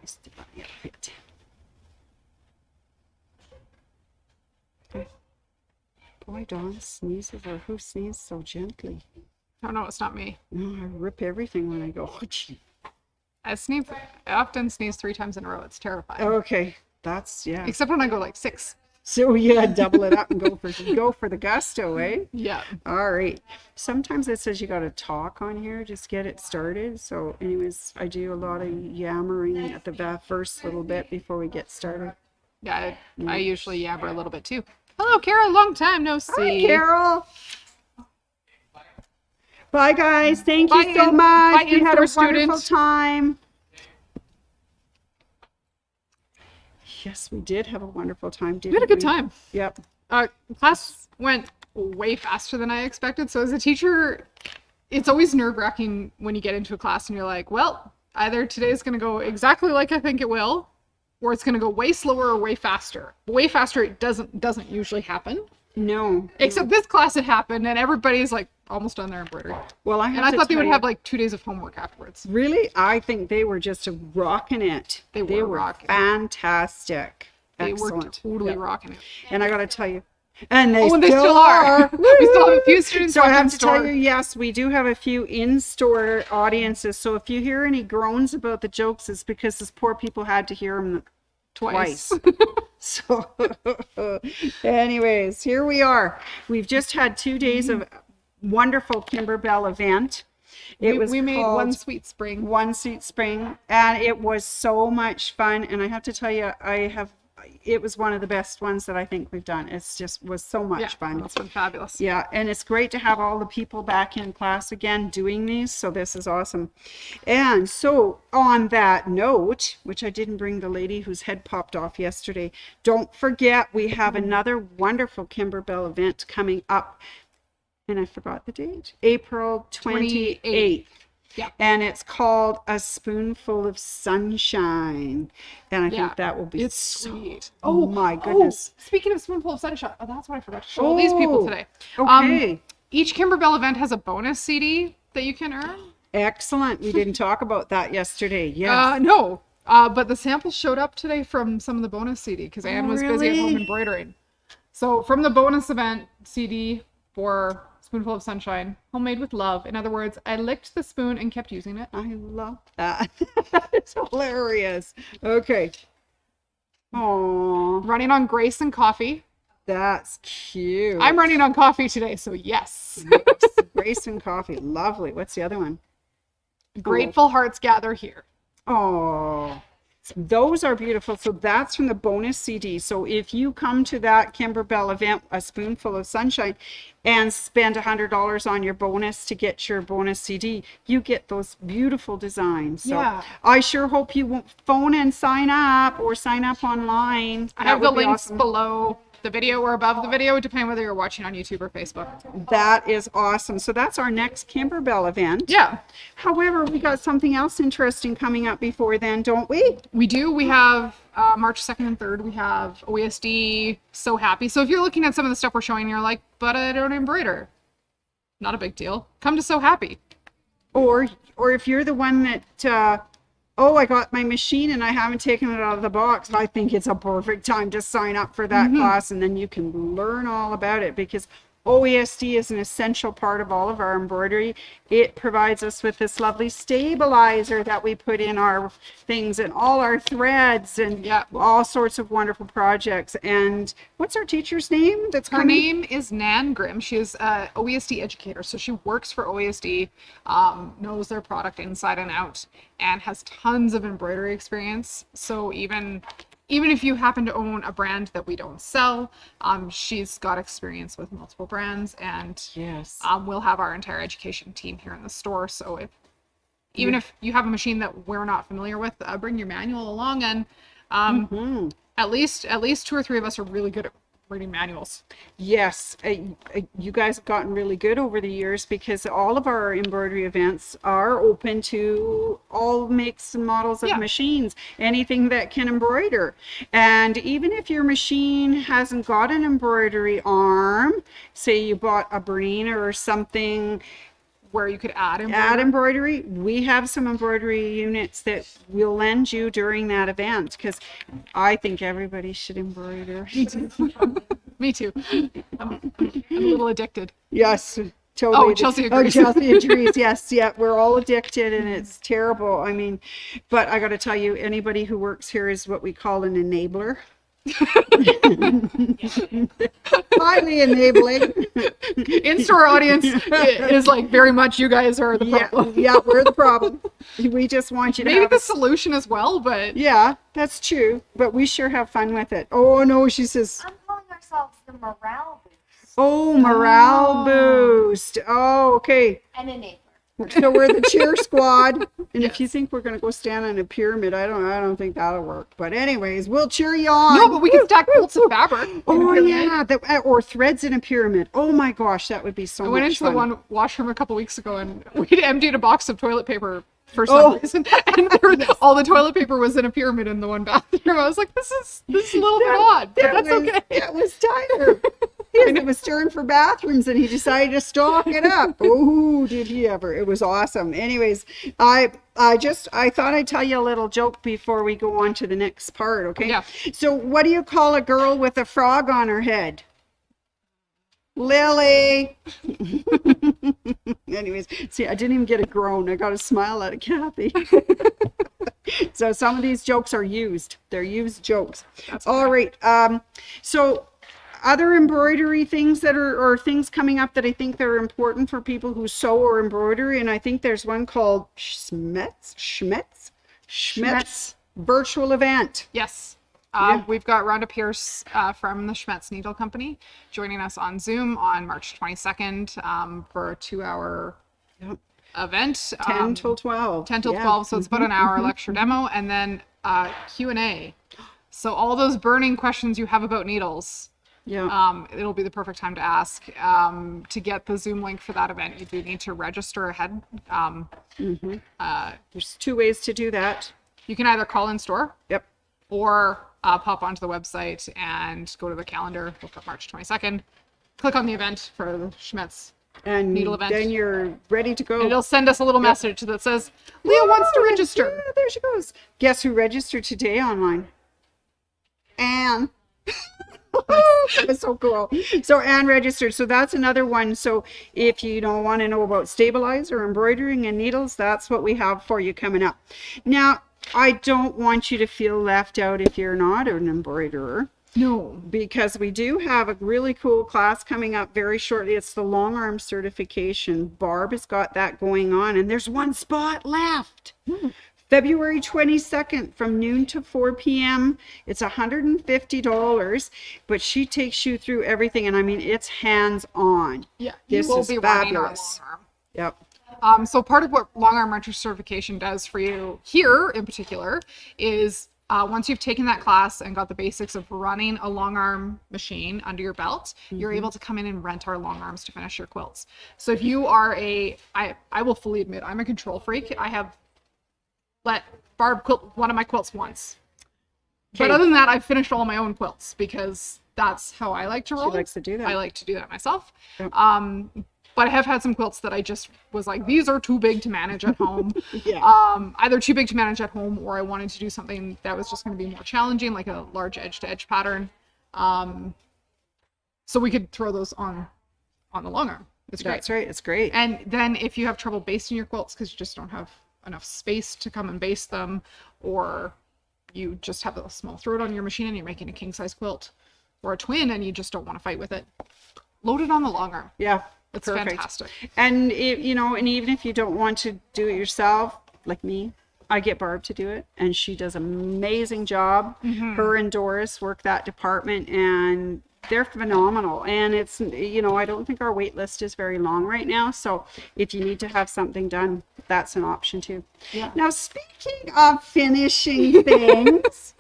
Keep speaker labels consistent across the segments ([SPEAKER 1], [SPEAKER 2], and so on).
[SPEAKER 1] Nice the bunny outfit. Boy, Dawn sneezes, or who sneezes so gently?
[SPEAKER 2] Oh no, it's not me.
[SPEAKER 1] No, I rip everything when I go. Oh, gee.
[SPEAKER 2] I often sneeze 3 times in a row. It's terrifying.
[SPEAKER 1] Okay, that's yeah.
[SPEAKER 2] Except when I go like 6.
[SPEAKER 1] So yeah, double it up and go for the gusto, eh?
[SPEAKER 2] Yeah.
[SPEAKER 1] All right. Sometimes it says you got to talk on here, just get it started. So anyways, I do a lot of yammering at the first little bit before we get started.
[SPEAKER 2] Yeah, I usually yabber a little bit too. Hello, Carol. Long time no see.
[SPEAKER 1] Hi, Carol. Bye, guys. Thank
[SPEAKER 2] Bye,
[SPEAKER 1] you so much.
[SPEAKER 2] bye,
[SPEAKER 1] We had a
[SPEAKER 2] in-store
[SPEAKER 1] wonderful
[SPEAKER 2] student.
[SPEAKER 1] time. Yes, we did have a wonderful time, didn't we?
[SPEAKER 2] We had a good time.
[SPEAKER 1] Yep.
[SPEAKER 2] Class went way faster than I expected. So as a teacher, it's always nerve-wracking when you get into a class and you're like, well, either today's going to go exactly like I think it will, or it's going to go way slower or way faster. Way faster, it doesn't usually happen.
[SPEAKER 1] No.
[SPEAKER 2] Except this class it happened, and everybody's like almost done their embroidery.
[SPEAKER 1] Well,
[SPEAKER 2] And I thought they would have like 2 days of homework afterwards.
[SPEAKER 1] Really? I think they were just rocking it.
[SPEAKER 2] They were rocking.
[SPEAKER 1] Fantastic.
[SPEAKER 2] They
[SPEAKER 1] Excellent.
[SPEAKER 2] were totally
[SPEAKER 1] Yeah.
[SPEAKER 2] rocking it.
[SPEAKER 1] And I got to tell you, and they
[SPEAKER 2] And they
[SPEAKER 1] still
[SPEAKER 2] still are. We still have a few
[SPEAKER 1] Woo!
[SPEAKER 2] students
[SPEAKER 1] So I
[SPEAKER 2] back
[SPEAKER 1] have
[SPEAKER 2] in
[SPEAKER 1] to tell
[SPEAKER 2] store.
[SPEAKER 1] you, yes, we do have a few in-store audiences. So if you hear any groans about the jokes, it's because these poor people had to hear them twice. So anyways, here we are. We've just had 2 days of wonderful Kimberbell event.
[SPEAKER 2] We made
[SPEAKER 1] called
[SPEAKER 2] One Sweet Spring.
[SPEAKER 1] One Sweet Spring, and it was so much fun. And I have to tell you, it was one of the best ones that I think we've done. It's just was so much fun.
[SPEAKER 2] It's been fabulous.
[SPEAKER 1] Yeah, and it's great to have all the people back in class again doing these, so this is awesome. And so on that note, which I didn't bring the lady whose head popped off yesterday, don't forget we have another wonderful Kimberbell event coming up, and I forgot the date, April 28th.
[SPEAKER 2] Yeah.
[SPEAKER 1] And it's called A Spoonful of Sunshine. And I
[SPEAKER 2] Yeah.
[SPEAKER 1] think that will be
[SPEAKER 2] It's sweet.
[SPEAKER 1] Oh my goodness.
[SPEAKER 2] Speaking of Spoonful of Sunshine, that's what I forgot to show all these people today.
[SPEAKER 1] Okay.
[SPEAKER 2] Each Kimberbell event has a bonus CD that you can earn.
[SPEAKER 1] Excellent. We didn't talk about that yesterday. Yes.
[SPEAKER 2] No, but the samples showed up today from some of the bonus CD because Anne was busy at home
[SPEAKER 1] really?
[SPEAKER 2] embroidering. So from the bonus event CD for Spoonful of Sunshine, homemade with love. In other words, I licked the spoon and kept using it.
[SPEAKER 1] I love that. It's hilarious. Okay. Oh,
[SPEAKER 2] Running on Grace and coffee.
[SPEAKER 1] that's cute.
[SPEAKER 2] I'm running on coffee today, so yes.
[SPEAKER 1] Grace and coffee. Lovely. What's the other one?
[SPEAKER 2] Grateful hearts gather here.
[SPEAKER 1] Oh, those are beautiful. So that's from the bonus CD. So if you come to that Kimberbell event, A Spoonful of Sunshine, and spend $100 on your bonus to get your bonus CD, you get those beautiful designs. So
[SPEAKER 2] Yeah.
[SPEAKER 1] I sure hope you won't phone and sign up or sign up online.
[SPEAKER 2] I
[SPEAKER 1] That
[SPEAKER 2] have the
[SPEAKER 1] would be
[SPEAKER 2] links
[SPEAKER 1] awesome.
[SPEAKER 2] below the video or above the video, depending whether you're watching on YouTube or Facebook.
[SPEAKER 1] That is awesome. So that's our next Kimberbell event.
[SPEAKER 2] Yeah,
[SPEAKER 1] However, we got something else interesting coming up before then, don't we?
[SPEAKER 2] we do. We have March 2nd and 3rd. We have OESD, So Happy. So if you're looking at some of the stuff we're showing, you're like, but I don't embroider. Not a big deal. Come to So Happy.
[SPEAKER 1] Or if you're the one that, oh, I got my machine and I haven't taken it out of the box, I think it's a perfect time to sign up for that class, and then you can learn all about it, because OESD is an essential part of all of our embroidery. It provides us with this lovely stabilizer that we put in our things and all our threads and all sorts of wonderful projects. And what's our teacher's name that's
[SPEAKER 2] Her
[SPEAKER 1] coming?
[SPEAKER 2] name is Nan Grimm. She is an OESD educator, so she works for OESD, knows their product inside and out, and has tons of embroidery experience. So even if you happen to own a brand that we don't sell, she's got experience with multiple brands, and
[SPEAKER 1] Yes.
[SPEAKER 2] we'll have our entire education team here in the store. So if you have a machine that we're not familiar with, bring your manual along, and at least 2 or 3 of us are really good at reading manuals.
[SPEAKER 1] Yes, you guys have gotten really good over the years, because all of our embroidery events are open to all makes and models of machines, anything that can embroider. And even if your machine hasn't got an embroidery arm, say you bought a Bernina or something,
[SPEAKER 2] where you could add embroidery.
[SPEAKER 1] Add embroidery. We have some embroidery units that we'll lend you during that event, because I think everybody should embroider.
[SPEAKER 2] Me too. I'm a little addicted.
[SPEAKER 1] Yes, totally.
[SPEAKER 2] Oh, Chelsea agrees.
[SPEAKER 1] Oh, Chelsea agrees. Yes, yeah, we're all addicted, and it's terrible. I mean, but I got to tell you, anybody who works here is what we call an enabler. Highly enabling.
[SPEAKER 2] In-store audience is like very much you guys are the problem.
[SPEAKER 1] Yeah, we're the problem. We just want you to
[SPEAKER 2] Maybe
[SPEAKER 1] have
[SPEAKER 2] the solution as well, but
[SPEAKER 1] yeah, that's true. But we sure have fun with it. Oh no, she says.
[SPEAKER 3] I'm calling ourselves the morale boost
[SPEAKER 1] Oh, morale boost. Oh, okay.
[SPEAKER 3] and enabler.
[SPEAKER 1] So we're the cheer squad. And
[SPEAKER 2] Yes.
[SPEAKER 1] if you think we're gonna go stand on a pyramid, I don't think that'll work. But anyways, we'll cheer you on.
[SPEAKER 2] no, but we can stack quilts of fabric. in a
[SPEAKER 1] Oh
[SPEAKER 2] pyramid.
[SPEAKER 1] yeah, or threads in a pyramid. Oh my gosh, that would be so
[SPEAKER 2] I
[SPEAKER 1] much
[SPEAKER 2] went into
[SPEAKER 1] fun.
[SPEAKER 2] the one washroom a couple weeks ago and we'd emptied a box of toilet paper for some reason, and all the toilet paper was in a pyramid in the one bathroom. I was like, this is a little bit odd, but that's okay.
[SPEAKER 1] That was Tyler. He was stirring for bathrooms, and he decided to stock it up. Oh, did he ever? It was awesome. Anyways, I thought I'd tell you a little joke before we go on to the next part, okay?
[SPEAKER 2] Yeah.
[SPEAKER 1] So what do you call a girl with a frog on her head? Lily. Anyways, see, I didn't even get a groan. I got a smile out of Kathy. So some of these jokes are used. They're used jokes. All right. So other embroidery things that are, or things coming up that I think that are important for people who sew or embroidery. And I think there's one called Schmetz virtual event.
[SPEAKER 2] Yes.
[SPEAKER 1] Yeah.
[SPEAKER 2] We've got Rhonda Pierce from the Schmetz Needle Company joining us on Zoom on March 22nd for a 2-hour
[SPEAKER 1] Yep.
[SPEAKER 2] event.
[SPEAKER 1] 10 till 12.
[SPEAKER 2] 10 till
[SPEAKER 1] Yeah.
[SPEAKER 2] 12, so it's about an hour lecture demo, and then Q&A. So all those burning questions you have about needles,
[SPEAKER 1] Yeah.
[SPEAKER 2] it'll be the perfect time to ask. To get the Zoom link for that event, you do need to register ahead.
[SPEAKER 1] There's 2 ways to do that.
[SPEAKER 2] You can either call in store
[SPEAKER 1] Yep.
[SPEAKER 2] or pop onto the website and go to the calendar, look up March 22nd, click on the event for the Schmetz,
[SPEAKER 1] And
[SPEAKER 2] Needle event.
[SPEAKER 1] then you're ready to go.
[SPEAKER 2] and it'll send us a little message that says, Leah wants to register.
[SPEAKER 1] Yeah, there she goes. Guess who registered today online? Anne. That was so cool. So Anne registered. So that's another one. So if you don't want to know about stabilizer, embroidering, and needles, that's what we have for you coming up. Now, I don't want you to feel left out if you're not an embroiderer,
[SPEAKER 2] No.
[SPEAKER 1] because we do have a really cool class coming up very shortly. It's the long arm certification. Barb has got that going on, and there's one spot left. February 22nd from noon to 4 p.m. It's $150, but she takes you through everything, and I mean, it's hands-on.
[SPEAKER 2] Yeah,
[SPEAKER 1] This
[SPEAKER 2] you will
[SPEAKER 1] is
[SPEAKER 2] be running our
[SPEAKER 1] fabulous.
[SPEAKER 2] long arm.
[SPEAKER 1] Yep.
[SPEAKER 2] So part of what long arm wrencher certification does for you here in particular is once you've taken that class and got the basics of running a long arm machine under your belt, you're able to come in and rent our long arms to finish your quilts. So if you are I will fully admit, I'm a control freak. I have let Barb quilt one of my quilts once. But
[SPEAKER 1] Okay.
[SPEAKER 2] other than that, I've finished all my own quilts because that's how I like to roll.
[SPEAKER 1] She likes to do that.
[SPEAKER 2] I like to do that myself.
[SPEAKER 1] Yep.
[SPEAKER 2] But I have had some quilts that I just was like, these are too big to manage at home.
[SPEAKER 1] Yeah.
[SPEAKER 2] Either too big to manage at home, or I wanted to do something that was just going to be more challenging, like a large edge-to-edge pattern. So we could throw those on the long arm. It's great.
[SPEAKER 1] That's right. It's great.
[SPEAKER 2] And then if you have trouble basting your quilts because you just don't have enough space to come and baste them, or you just have a small throat on your machine and you're making a king-size quilt or a twin and you just don't want to fight with it, load it on the long arm.
[SPEAKER 1] Yeah.
[SPEAKER 2] It's
[SPEAKER 1] Perfect.
[SPEAKER 2] fantastic.
[SPEAKER 1] And and even if you don't want to do it yourself, like me, I get Barb to do it, and she does an amazing job. Her and Doris work that department, and they're phenomenal. And it's, I don't think our wait list is very long right now. So if you need to have something done, that's an option too.
[SPEAKER 2] Yeah.
[SPEAKER 1] Now, speaking of finishing things,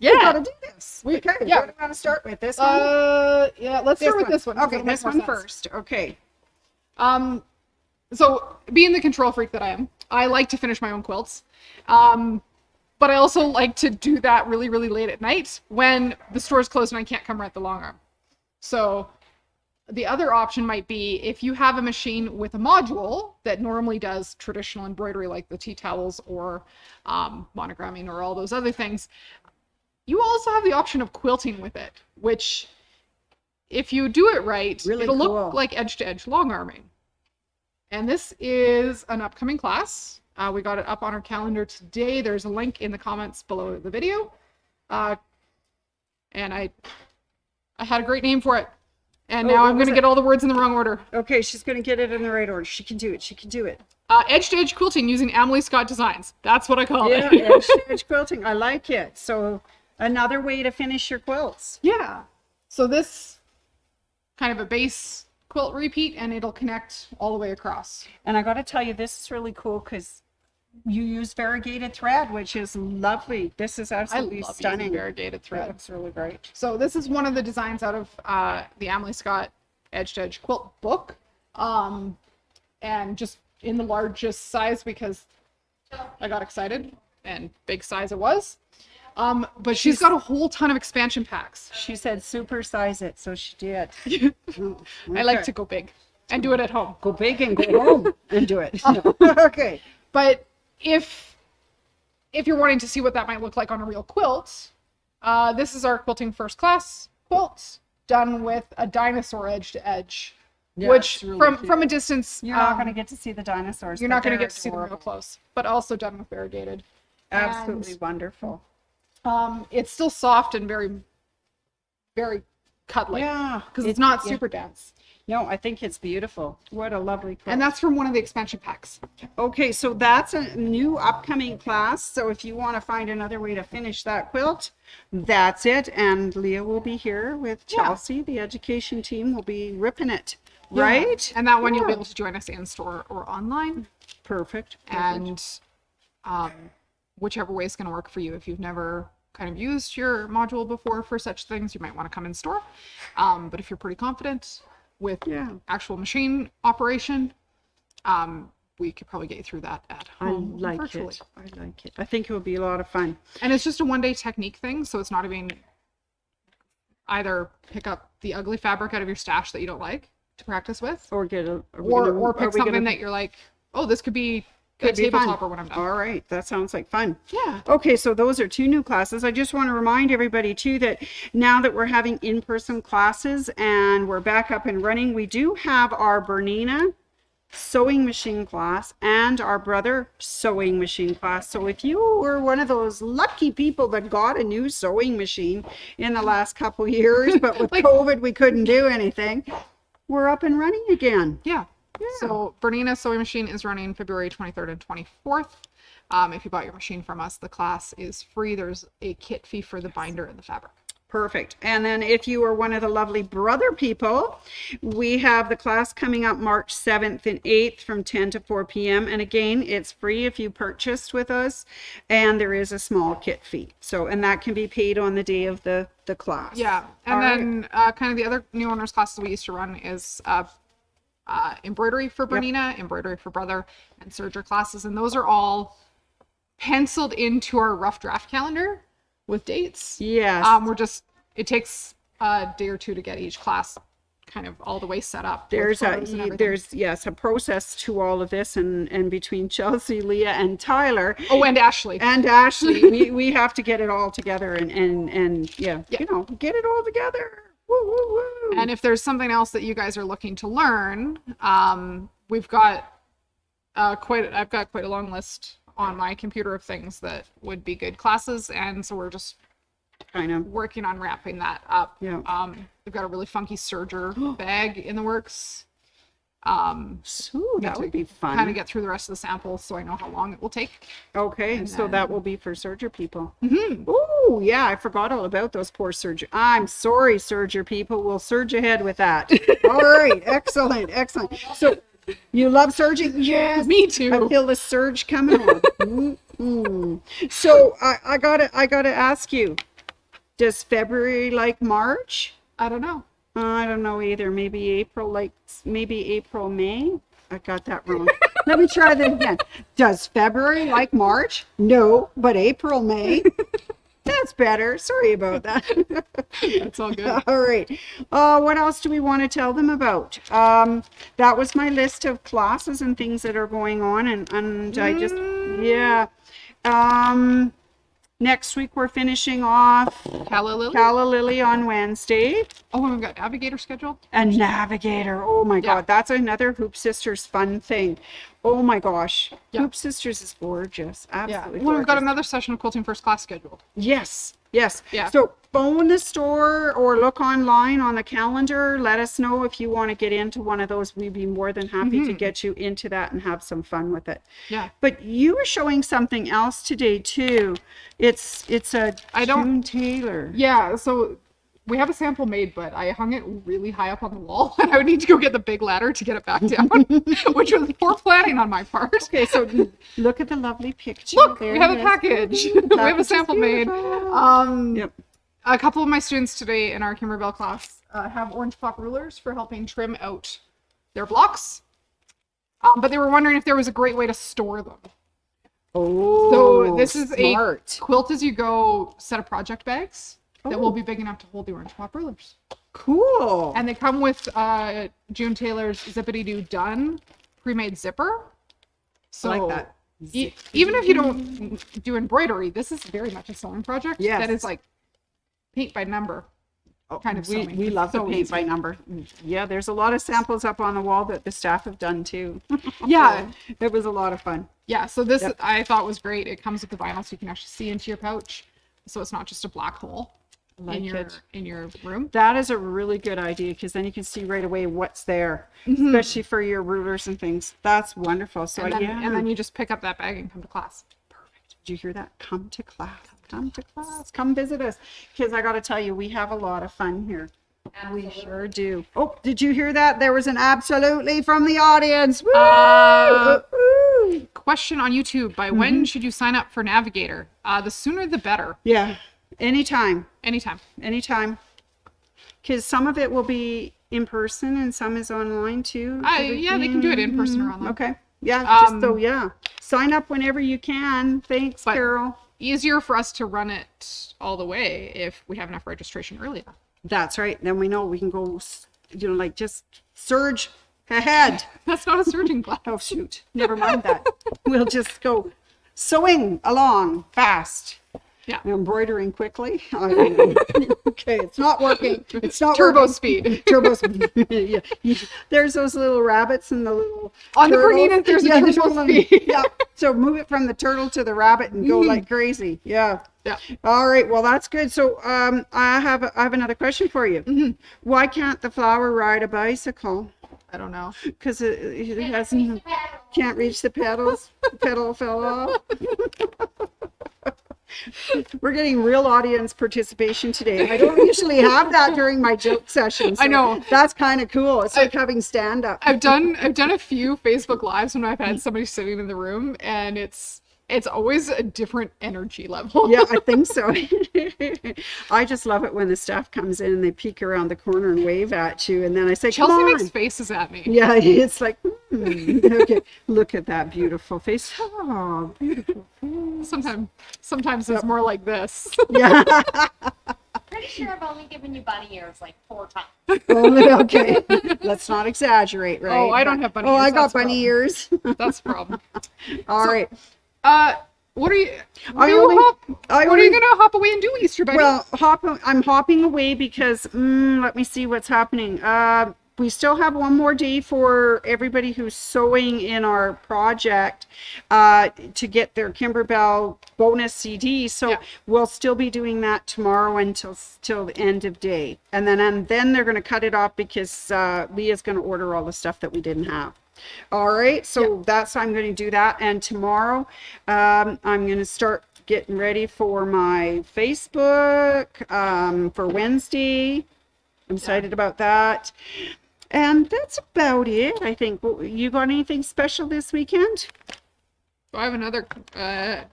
[SPEAKER 1] we gotta do this. Okay.
[SPEAKER 2] yeah.
[SPEAKER 1] What do we want to start with? This one?
[SPEAKER 2] Yeah, let's start with this one. 'cause
[SPEAKER 1] Okay,
[SPEAKER 2] it'll make
[SPEAKER 1] this
[SPEAKER 2] more
[SPEAKER 1] one
[SPEAKER 2] sense.
[SPEAKER 1] first. Okay.
[SPEAKER 2] So being the control freak that I am, I like to finish my own quilts. But I also like to do that really, really late at night when the store's closed and I can't come rent the long arm. So the other option might be if you have a machine with a module that normally does traditional embroidery like the tea towels or monogramming or all those other things, you also have the option of quilting with it, which if you do it right,
[SPEAKER 1] Really
[SPEAKER 2] it'll
[SPEAKER 1] cool.
[SPEAKER 2] look like edge-to-edge long arming. And this is an upcoming class. We got it up on our calendar today. There's a link in the comments below the video. And I had a great name for it. And now I'm going to get all the words in the wrong order.
[SPEAKER 1] Okay, she's going to get it in the right order. She can do it. She can do it.
[SPEAKER 2] Edge-to-edge quilting using Amelie Scott Designs. That's what I call
[SPEAKER 1] Yeah,
[SPEAKER 2] it.
[SPEAKER 1] edge quilting. I like it. So another way to finish your quilts.
[SPEAKER 2] Yeah. So this kind of a base quilt repeat, and it'll connect all the way across.
[SPEAKER 1] And I got to tell you, this is really cool because you use variegated thread, which is lovely. This is absolutely
[SPEAKER 2] I love
[SPEAKER 1] stunning.
[SPEAKER 2] using variegated thread.
[SPEAKER 1] That's really great.
[SPEAKER 2] So this is one of the designs out of the Amelie Scott Edge-to-Edge Quilt book. And just in the largest size because I got excited, and big size it was. But she's got a whole ton of expansion packs.
[SPEAKER 1] She said supersize it, so she did.
[SPEAKER 2] I like to go big and do it at home.
[SPEAKER 1] Go big and go home and do it. Okay.
[SPEAKER 2] But if you're wanting to see what that might look like on a real quilt, this is our Quilting First Class quilt done with a dinosaur edge to edge,
[SPEAKER 1] Yeah,
[SPEAKER 2] which
[SPEAKER 1] it's really
[SPEAKER 2] from a distance,
[SPEAKER 1] You're not going to get to see the dinosaurs.
[SPEAKER 2] you're
[SPEAKER 1] but
[SPEAKER 2] not going to
[SPEAKER 1] they're
[SPEAKER 2] get to see them real
[SPEAKER 1] adorable.
[SPEAKER 2] close, but also done with variegated.
[SPEAKER 1] Absolutely wonderful.
[SPEAKER 2] It's still soft and very, very cut-like.
[SPEAKER 1] Yeah.
[SPEAKER 2] Because it's not super dense.
[SPEAKER 1] No, I think it's beautiful. What a lovely quilt.
[SPEAKER 2] And that's from one of the expansion packs.
[SPEAKER 1] Okay, so that's a new upcoming class. So if you want to find another way to finish that quilt, that's it. And Leah will be here with Chelsea. The education team will be ripping it, right?
[SPEAKER 2] And that one you'll be able to join us in store or online.
[SPEAKER 1] Perfect.
[SPEAKER 2] And whichever way is going to work for you. If you've never kind of used your module before for such things, you might want to come in store. But if you're pretty confident with actual machine operation, we could probably get you through that at home virtually.
[SPEAKER 1] I like it. I think it would be a lot of fun.
[SPEAKER 2] And it's just a one-day technique thing, so it's not even either pick up the ugly fabric out of your stash that you don't like to practice with,
[SPEAKER 1] Or get a
[SPEAKER 2] or pick something that you're like, oh, this could be a tabletopper when I'm done.
[SPEAKER 1] All right, that sounds like fun.
[SPEAKER 2] Yeah.
[SPEAKER 1] Okay, so those are 2 new classes. I just want to remind everybody too that now that we're having in-person classes and we're back up and running, we do have our Bernina sewing machine class and our brother sewing machine class. So if you were one of those lucky people that got a new sewing machine in the last couple years, but with COVID we couldn't do anything, we're up and running again.
[SPEAKER 2] Yeah. So Bernina sewing machine is running February 23rd and 24th. If you bought your machine from us, the class is free. There's a kit fee for the binder and the fabric.
[SPEAKER 1] Perfect. And then if you are one of the lovely brother people, we have the class coming up March 7th and 8th from 10 to 4 p.m. And again, it's free if you purchased with us, and there is a small kit fee. So, and that can be paid on the day of the class.
[SPEAKER 2] Yeah. And
[SPEAKER 1] All
[SPEAKER 2] then kind of the other new owners classes we used to run is embroidery for Bernina, embroidery for brother, and serger classes. And those are all penciled into our rough draft calendar with dates.
[SPEAKER 1] Yes.
[SPEAKER 2] It takes a day or two to get each class kind of all the way set up.
[SPEAKER 1] There's a process to all of this, and between Chelsea, Leah, and Tyler.
[SPEAKER 2] Oh, and Ashley.
[SPEAKER 1] we have to get it all together and you know, get it all together. Woo, woo, woo.
[SPEAKER 2] And if there's something else that you guys are looking to learn, we've got I've got quite a long list on my computer of things that would be good classes, and so we're just
[SPEAKER 1] kind of
[SPEAKER 2] working on wrapping that up.
[SPEAKER 1] Yeah.
[SPEAKER 2] We've got a really funky serger bag in the works.
[SPEAKER 1] So that would be fun.
[SPEAKER 2] Kind of get through the rest of the samples so I know how long it will take.
[SPEAKER 1] Okay,
[SPEAKER 2] And
[SPEAKER 1] so
[SPEAKER 2] then-
[SPEAKER 1] that will be for serger people. Oh yeah, I forgot all about those poor serger. I'm sorry, serger people. We'll surge ahead with that. All right, excellent. So you love serging? Yes,
[SPEAKER 2] Me too.
[SPEAKER 1] I feel the surge coming on. So I gotta ask you, does February like March?
[SPEAKER 2] I don't know.
[SPEAKER 1] I don't know either. Maybe April, May. I got that wrong. Let me try that again. Does February like March? No, but April, May. That's better. Sorry about that.
[SPEAKER 2] It's all good.
[SPEAKER 1] All right. What else do we want to tell them about? That was my list of classes and things that are going on, and I just, yeah. Next week we're finishing off
[SPEAKER 2] Calla Lily?
[SPEAKER 1] Calla Lily on Wednesday.
[SPEAKER 2] Oh, and we've got Navigator schedule.
[SPEAKER 1] And Navigator. Oh my
[SPEAKER 2] Yeah.
[SPEAKER 1] God. That's another Hoop Sisters fun thing. Oh my gosh.
[SPEAKER 2] Yeah.
[SPEAKER 1] Hoop Sisters is gorgeous. Absolutely
[SPEAKER 2] Well, we've got
[SPEAKER 1] gorgeous.
[SPEAKER 2] another session of Quilting First Class scheduled.
[SPEAKER 1] Yes. Yes.
[SPEAKER 2] Yeah.
[SPEAKER 1] So phone the store or look online on the calendar. Let us know if you want to get into one of those. We'd be more than happy to get you into that and have some fun with it.
[SPEAKER 2] Yeah.
[SPEAKER 1] But you were showing something else today too. It's a June Taylor.
[SPEAKER 2] Yeah, so we have a sample made, but I hung it really high up on the wall, and I would need to go get the big ladder to get it back down, which was poor planning on my part.
[SPEAKER 1] Okay, so look at the lovely picture.
[SPEAKER 2] Look,
[SPEAKER 1] there
[SPEAKER 2] we have
[SPEAKER 1] it
[SPEAKER 2] a
[SPEAKER 1] is.
[SPEAKER 2] package. We have a sample made.
[SPEAKER 1] Yep.
[SPEAKER 2] A couple of my students today in our Kimberbell class have orange block rulers for helping trim out their blocks, but they were wondering if there was a great way to store them.
[SPEAKER 1] Oh,
[SPEAKER 2] So this is
[SPEAKER 1] smart.
[SPEAKER 2] a quilt as you go set of project bags that will be big enough to hold the orange block rulers.
[SPEAKER 1] Cool.
[SPEAKER 2] And they come with June Taylor's Zippity Doo Done pre-made zipper. So
[SPEAKER 1] I like that.
[SPEAKER 2] Even if you don't do embroidery, this is very much a sewing project.
[SPEAKER 1] Yes.
[SPEAKER 2] That is like paint by number. Kind of
[SPEAKER 1] we
[SPEAKER 2] sewing.
[SPEAKER 1] love the
[SPEAKER 2] So
[SPEAKER 1] paint
[SPEAKER 2] easy.
[SPEAKER 1] by number. Yeah, there's a lot of samples up on the wall that the staff have done too.
[SPEAKER 2] Yeah.
[SPEAKER 1] It was a lot of fun.
[SPEAKER 2] Yeah, so this
[SPEAKER 1] Yep.
[SPEAKER 2] I thought was great. It comes with the vinyl so you can actually see into your pouch. So it's not just a black hole
[SPEAKER 1] Like it.
[SPEAKER 2] in your room.
[SPEAKER 1] That is a really good idea because then you can see right away what's there, especially for your rulers and things. That's wonderful. So
[SPEAKER 2] And then,
[SPEAKER 1] yeah,
[SPEAKER 2] and then you just pick up that bag and come to class.
[SPEAKER 1] perfect. Did you hear that? Come to class. Come to class. Come visit us. Because I got to tell you, we have a lot of fun here. We sure do. Oh, did you hear that? There was an absolutely from the audience. Woo! Woo!
[SPEAKER 2] Question on YouTube: by when should you sign up for Navigator? The sooner the better.
[SPEAKER 1] Yeah, anytime.
[SPEAKER 2] Anytime.
[SPEAKER 1] Because some of it will be in person and some is online too.
[SPEAKER 2] Yeah, they can do it in person or online.
[SPEAKER 1] Okay. Yeah, just so, yeah. Sign up whenever you can. Thanks,
[SPEAKER 2] But-
[SPEAKER 1] Carol.
[SPEAKER 2] Easier for us to run it all the way if we have enough registration early enough.
[SPEAKER 1] That's right. Then we know we can go, like just surge ahead.
[SPEAKER 2] That's not a surging class.
[SPEAKER 1] Oh, shoot. Never mind that. We'll just go sewing along fast.
[SPEAKER 2] Yeah.
[SPEAKER 1] Embroidering quickly. I don't know. Okay, it's not working. It's not
[SPEAKER 2] Turbo
[SPEAKER 1] working.
[SPEAKER 2] speed.
[SPEAKER 1] Turbo speed. Yeah. There's those little rabbits and the little
[SPEAKER 2] On the
[SPEAKER 1] turtles.
[SPEAKER 2] Bernina, there's a
[SPEAKER 1] Yeah,
[SPEAKER 2] turbo
[SPEAKER 1] one.
[SPEAKER 2] speed.
[SPEAKER 1] Yeah. So move it from the turtle to the rabbit and go like crazy. Yeah.
[SPEAKER 2] Yeah.
[SPEAKER 1] All right. Well, that's good. So I have another question for you. Why can't the flower ride a bicycle?
[SPEAKER 2] I don't know.
[SPEAKER 1] Because it hasn't can't reach the pedals. The pedal fell off. We're getting real audience participation today. I don't usually have that during my joke sessions.
[SPEAKER 2] I know.
[SPEAKER 1] That's kind of cool. It's like having stand up.
[SPEAKER 2] I've done a few Facebook lives when I've had somebody sitting in the room, and it's always a different energy level.
[SPEAKER 1] Yeah, I think so. I just love it when the staff comes in and they peek around the corner and wave at you, and then I say, "Come
[SPEAKER 2] Chelsea
[SPEAKER 1] on."
[SPEAKER 2] makes faces at me.
[SPEAKER 1] Yeah, it's like, okay, look at that beautiful face. Oh, beautiful face.
[SPEAKER 2] Sometimes it's more like this.
[SPEAKER 1] Yeah.
[SPEAKER 3] Pretty sure I've only given you bunny ears like 4 times.
[SPEAKER 1] Only, okay. Let's not exaggerate, right?
[SPEAKER 2] Oh, I don't have bunny
[SPEAKER 1] Oh,
[SPEAKER 2] ears,
[SPEAKER 1] I got
[SPEAKER 2] that's a
[SPEAKER 1] bunny ears.
[SPEAKER 2] That's the problem.
[SPEAKER 1] All right.
[SPEAKER 2] What are you?
[SPEAKER 1] I only-
[SPEAKER 2] What are
[SPEAKER 1] only-
[SPEAKER 2] you gonna hop away and do, Easter Bunny?
[SPEAKER 1] Well, I'm hopping away because let me see what's happening. We still have one more day for everybody who's sewing in our project to get their Kimberbell bonus CD. So
[SPEAKER 2] Yeah.
[SPEAKER 1] we'll still be doing that tomorrow until the end of day, and then they're going to cut it off because Leah's going to order all the stuff that we didn't have. All right, so I'm going to do that, and tomorrow I'm going to start getting ready for my Facebook for Wednesday. I'm excited about that. And that's about it, I think. You got anything special this weekend?
[SPEAKER 2] I have another. I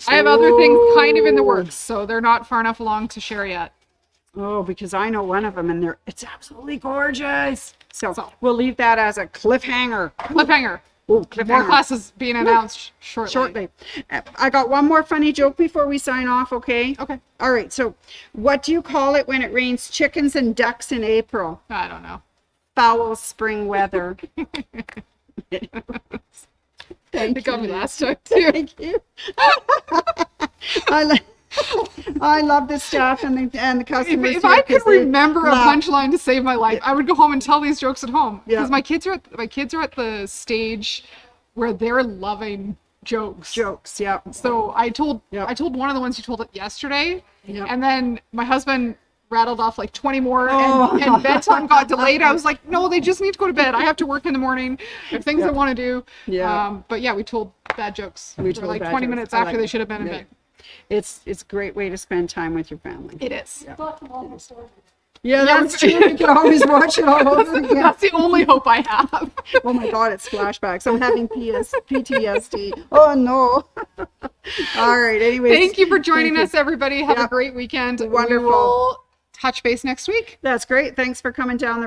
[SPEAKER 2] have other things kind of in the works, so they're not far enough along to share yet.
[SPEAKER 1] Oh, because I know one of them, and it's absolutely gorgeous. So
[SPEAKER 2] So-
[SPEAKER 1] we'll leave that as a cliffhanger.
[SPEAKER 2] Cliffhanger.
[SPEAKER 1] Oh,
[SPEAKER 2] More
[SPEAKER 1] cliffhanger.
[SPEAKER 2] classes being announced shortly.
[SPEAKER 1] I got one more funny joke before we sign off, okay?
[SPEAKER 2] Okay.
[SPEAKER 1] All right, so what do you call it when it rains chickens and ducks in April?
[SPEAKER 2] I don't know.
[SPEAKER 1] Foul spring weather. Thank
[SPEAKER 2] It got me
[SPEAKER 1] you.
[SPEAKER 2] last time too.
[SPEAKER 1] Thank you. I love the staff and the customers.
[SPEAKER 2] If
[SPEAKER 1] here
[SPEAKER 2] I could
[SPEAKER 1] 'cause they
[SPEAKER 2] remember a
[SPEAKER 1] laugh.
[SPEAKER 2] punchline to save my life, I would go home and tell these jokes at home.
[SPEAKER 1] Yeah.
[SPEAKER 2] Because my kids are at the stage where they're loving jokes.
[SPEAKER 1] Jokes, yeah.
[SPEAKER 2] So I told
[SPEAKER 1] Yep.
[SPEAKER 2] one of the ones you told it yesterday,
[SPEAKER 1] Yep.
[SPEAKER 2] and then my husband rattled off like 20 more,
[SPEAKER 1] Oh.
[SPEAKER 2] and bedtime got delayed. I was like, no, they just need to go to bed. I have to work in the morning. I have things I want to do.
[SPEAKER 1] Yeah.
[SPEAKER 2] But yeah, we told bad jokes.
[SPEAKER 1] We
[SPEAKER 2] for
[SPEAKER 1] told
[SPEAKER 2] like
[SPEAKER 1] bad
[SPEAKER 2] 20
[SPEAKER 1] jokes.
[SPEAKER 2] minutes
[SPEAKER 1] I
[SPEAKER 2] after
[SPEAKER 1] like
[SPEAKER 2] they
[SPEAKER 1] it.
[SPEAKER 2] should have been in
[SPEAKER 1] Yeah.
[SPEAKER 2] bed.
[SPEAKER 1] It's a great way to spend time with your family.
[SPEAKER 2] It is.
[SPEAKER 1] Yeah, that's true. You can always watch it all over again.
[SPEAKER 2] That's the only hope I have.
[SPEAKER 1] Oh my God, it's flashbacks. I'm having PTSD. Oh no. All right. Anyways.
[SPEAKER 2] Thank you for joining
[SPEAKER 1] thank
[SPEAKER 2] us, everybody. Have a
[SPEAKER 1] Yep.
[SPEAKER 2] great weekend.
[SPEAKER 1] Wonderful.
[SPEAKER 2] We will touch base next week.
[SPEAKER 1] That's great. Thanks for coming down the